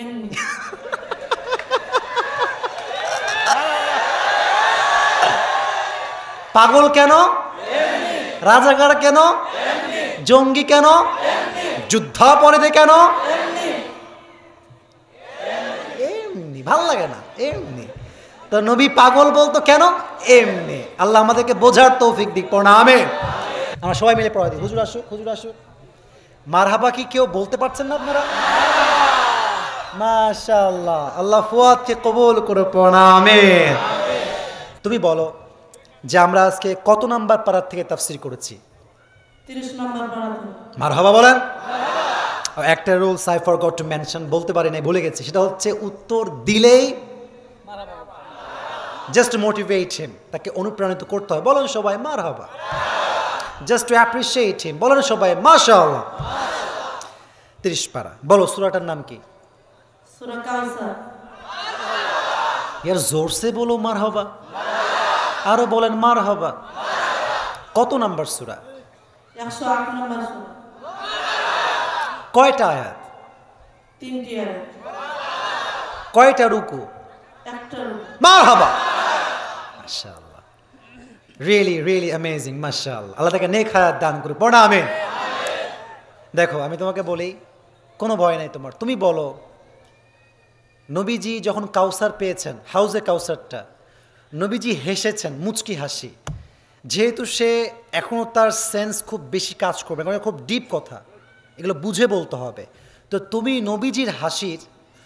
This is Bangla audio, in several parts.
এমনি। পাগল কেন? রাজাকার কেন? জঙ্গি কেন? যুদ্ধাপরাধী কেন? এমনি। ভাল লাগে না? এমনি। তো নবী পাগল বলতো কেন? এমনি। আল্লাহ আমাদেরকে বোঝার তৌফিক দিক। পড়া আমিন। আমরা সবাই মিলে পড়া দিই। হুজুর আসুক, হুজুর আসুক। মারহাবা কি কেউ বলতে পারছেন না আপনারা? মাশাআল্লাহ। আল্লাহ ফুয়াদকে কবুল করে পড়া আমিন। তুমি বলো যে আমরা আজকে কত নাম্বার পারার থেকে তাফসীর করেছি? 30 নম্বর পারা। মারহাবা বলেন। একটা rule I forgot to mention, বলতে পারি নাই, ভুলে গেছি। সেটা হচ্ছে উত্তর দিলেই জাস্ট মোটিভেট হিম, তাকে অনুপ্রাণিত করতে হয়। বলেন সবাই মারহাবা। জাস্ট টু অ্যাপ্রিশিয়েট হিম, বলেন সবাই মাশাআল্লাহ। 30 পারা। বলো সূরাটার নাম কি? সূরা কাউসার। यार जोर से बोलो মারহাবা। আরো বলেন মারহাবা। কত নাম্বার সূরা? 108 নম্বর সূরা। কয়টা আয়াত? 3টি আয়াত। কয়টা রুকু? একটা রুকু। মারহাবা। মাশাআল্লাহ। Really really amazing. মাশাআল্লাহ। আল্লাহ তাকে নেক হায়াত দান করুন। পড়া আমিন। দেখো আমি তোমাকে বলি, কোনো ভয় নাই তোমার। তুমি বলো নবীজি যখন কাউসার পেয়েছেন, হাউজে কাউসারটা, নবীজি হেসেছেন মুচকি হাসি। যেহেতু সে এখনও তার সেন্স খুব বেশি কাজ করবে, কারণ খুব ডিপ কথা, এগুলো বুঝে বলতে হবে। তো তুমি নবীজির হাসির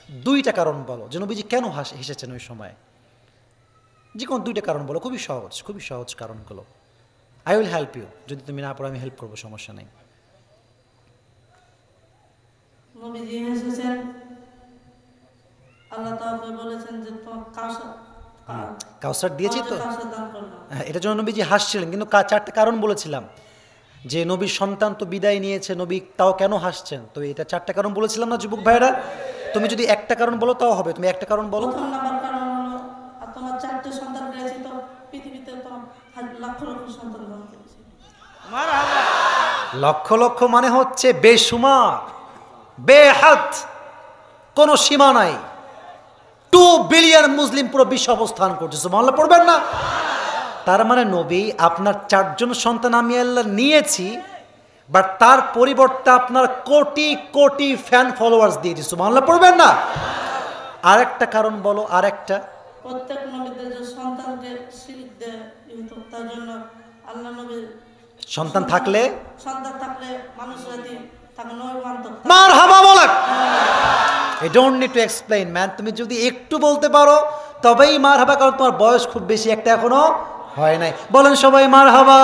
2টা কারণ বলো, যে নবীজি কেন হেসেছেন ওই সময়। যে কোনো 2টা কারণ বলো, খুবই সহজ কারণগুলো। I will help you. যদি তুমি না পারো আমি হেল্প করবো, সমস্যা নেই। নবীজি এসেছেন, আল্লাহ তাআলা বলেছেন যে তোমার কাউসার দিয়েছি তো, কাউসার দান করলাম। এটার জন্য নবীজি হাসছিলেন। কিন্তু 4টা কারণ বলেছিলাম, যে নবীর সন্তান তো বিদায় নিয়েছে, নবী তাও কেন হাসছেন। তো এটা 4টা কারণ বলেছিলাম না যুবক ভাইরা? তুমি যদি একটা কারণ বলো তাও হবে। তুমি একটা কারণ বলো। প্রথম নাম্বার কারণ হলো তোমার 4টে সন্তান রয়েছে, তো পৃথিবীতে তোমার লক্ষ লক্ষ সন্তান দান করেছে। মারহাবা। লক্ষ লক্ষ মানে হচ্ছে বেশুমার, বেহাদ, কোনো সীমা নাই। 2 বিলিয়ন মুসলিম পুরো বিশ্ব অবস্থান করছে। সুবহানাল্লাহ পড়বেন না? তার মানে নবী আপনার 4জন সন্তান আমি আল্লাহ নিয়েছি, বাট তার পরিবর্তে আপনার কোটি কোটি ফ্যান ফলোয়ার্স দিয়েছি। সুবহানাল্লাহ পড়বেন না? আরেকটা কারণ বলো, আরেকটা। প্রত্যেক নবীদের যে সন্তানকে শিরিক দেয়, তার জন্য আল্লাহ নবী সন্তান থাকলে মানুষ যদি তাকে নবী মানত। মারহাবা বলেন। I don't need to explain man, তুমি যদি একটু বলতে পারো তবেই মারহাবা, কারণ তোমার বয়স খুব বেশি একটা এখনো হয় নাই। বলেন সবাই মারহাবা।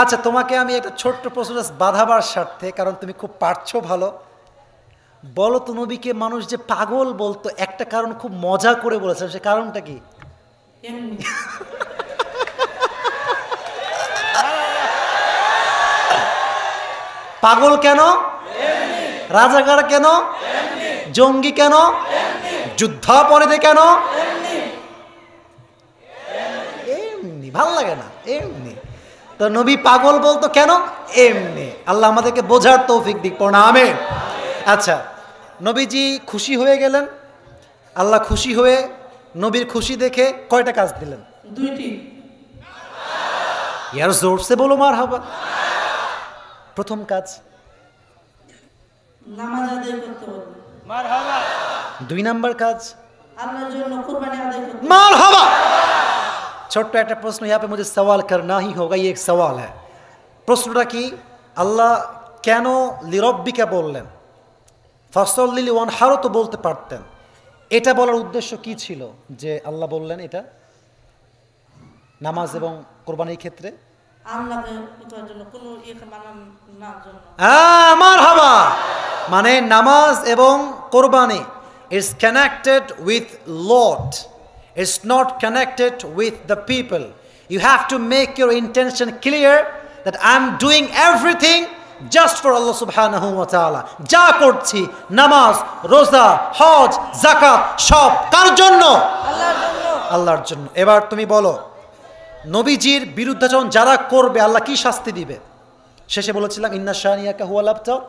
আচ্ছা তোমাকে আমি একটা ছোট্ট প্রশ্ন বাধাবার স্বার্থে, কারণ তুমি খুব পারছো ভালো, বলো তো নবীকে মানুষ যে পাগল বলতো, একটা কারণ খুব মজা করে বলেছেন, সে কারণটা কি? এমনি। পাগল কেন? রাজাকার কেন? জঙ্গি কেন? যুদ্ধাপরাধী কেন? এমনি। ভাল লাগে না? এমনি। তো নবী পাগল বলতো কেন? এমনি। আল্লাহ আমাদেরকে বোঝার তৌফিক দিক। পড়া আমিন। আচ্ছা নবীজি খুশি হয়ে গেলেন। আল্লাহ খুশি হয়ে নবীর খুশি দেখে কয়টা কাজ দিলেন? 2টি। ইয়ার জোর সে বলো মারহাবা। প্রথম কাজ নামাজ আদায় করতে হবে। মারহাবা। 2 নাম্বার কাজ আল্লাহর জন্য কুরবানি আদায় করতে হবে। মারহাবা। छोटा एक प्रश्न यहाँ पे मुझे सवाल करना ही होगा, ये एक सवाल है। प्रश्नটা কি? আল্লাহ কেন লিরব্বিকা বললেন? ফাসল্লি ওয়ানহার তো বলতে পারতেন। এটা বলার উদ্দেশ্য কি ছিল যে আল্লাহ বললেন এটা নামাজ এবং কোরবানির ক্ষেত্রে? আল্লাহকে করার জন্য কোনো মানান না জন্য। মারহাবা। মানে নামাজ এবং কোরবানি is connected with Lord. It's not connected with the people. You have to make your intention clear that I'm doing everything just for Allah subhanahu wa ta'ala. যা করছি নামাজ, রোজা, হজ, যাকাত সব কার জন্য? আল্লাহর জন্য। আল্লাহর জন্য। এবার তুমি বলো নবীজির বিরুদ্ধাচরণ যারা করবে আল্লাহ কি শাস্তি দিবে? শেষে বলেছিলাম ইন্না শানিয়াকা হুয়াল আবতার।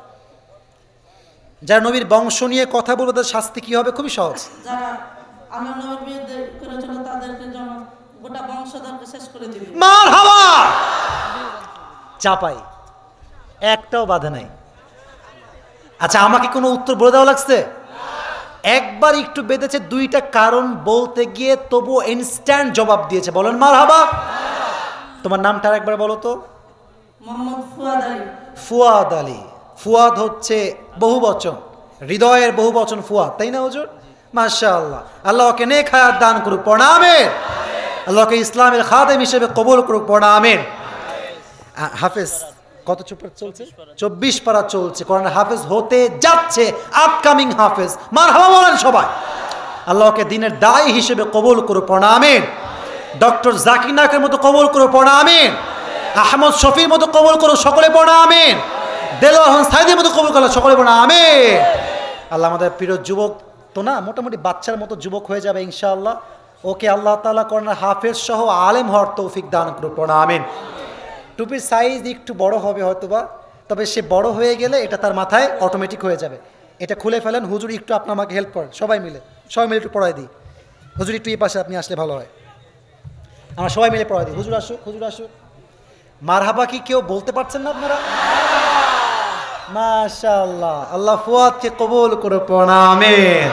যারা নবীর বংশ নিয়ে কথা বলবে তাদের শাস্তি কি হবে? খুবই সহজ। যারা আমার নবীর বিরুদ্ধে করেছিল তাদেরকে যেন গোটা বংশধরকে শেষ করে দিবে। মারহাবা। চাপাই, একটাও বাধা নাই। আচ্ছা, আমাকে কোনো উত্তর বলে দেওয়া লাগছে? একবার একটু বেঁধেছে, দুইটা কারণ বলতে গিয়ে তবু ইনস্ট্যান্ট জবাব দিয়েছে। বলেন মারহাবা। তোমার নামটা আরেকবার বলো তো। মোহাম্মদ ফুয়াদ আলী। ফুয়াদ আলী। ফুয়াদ হচ্ছে বহু বচন, হৃদয়ের বহু বচন ফুয়াদ, তাই না হুজুর? মাশাআল্লাহ। আল্লাহ ওকে নেক হায়াত দান করুক, পড়া আমিন। আল্লাহকে ইসলামের খাদেম হিসেবে কবুল করুক, পড়া আমিন। হাফেজ কত চুপার চলছে? 24 পারা চলছে, কোরআন হাফেজ হতে যাচ্ছে, আপকামিং হাফেজ। মারহাবা বলেন সবাই। আল্লাহকে দিনের দায়ী হিসেবে কবুল করুক, পড়া আমিন। ডক্টর জাকির নায়কের মতো কবুল করুক, পড়া আমিন। আহমদ শফির মতো কবুল করুক, সকলে পড়া আমিন। দেলোয়ার সাইদের মতো কবুল করুক, সকলে পড়া আমিন। আল্লাহ আমাদের প্রিয় যুবক তো না, মোটামুটি বাচ্চার মতো যুবক হয়ে যাবে ইনশাআল্লাহ। ওকে আল্লাহ তাআলা কোরআনের হাফেজ সহ আলেম হওয়ার তৌফিক দান করুক, পড়া আমিন। টুপির সাইজ একটু বড় হবে হয়তোবা, তবে সে বড় হয়ে গেলে এটা তার মাথায় অটোমেটিক হয়ে যাবে। এটা খুলে ফেলেন হুজুর, একটু আপনি আমাকে হেল্প করেন, সবাই মিলে একটু পড়াই দিই। হুজুর একটু এই পাশে আপনি আসলে ভালো হয়, আমরা সবাই মিলে পড়াই দিই। হুজুর আসুক, হুজুর আসুক। মারহাবা কি কেউ বলতে পারছেন না আপনারা? মাশাআল্লাহ। আল্লাহ ফুয়াদকে কবুল করে, পড়া আমিন।